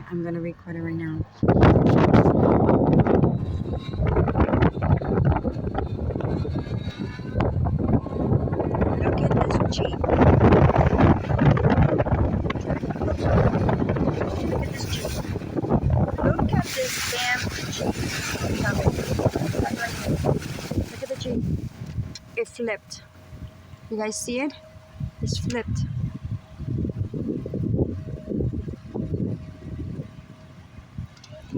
I'm gonna record it right now. Look at this Jeep. Look at this Jeep. Look at this damn Jeep. Look at the Jeep. It flipped. You guys see it? It's flipped.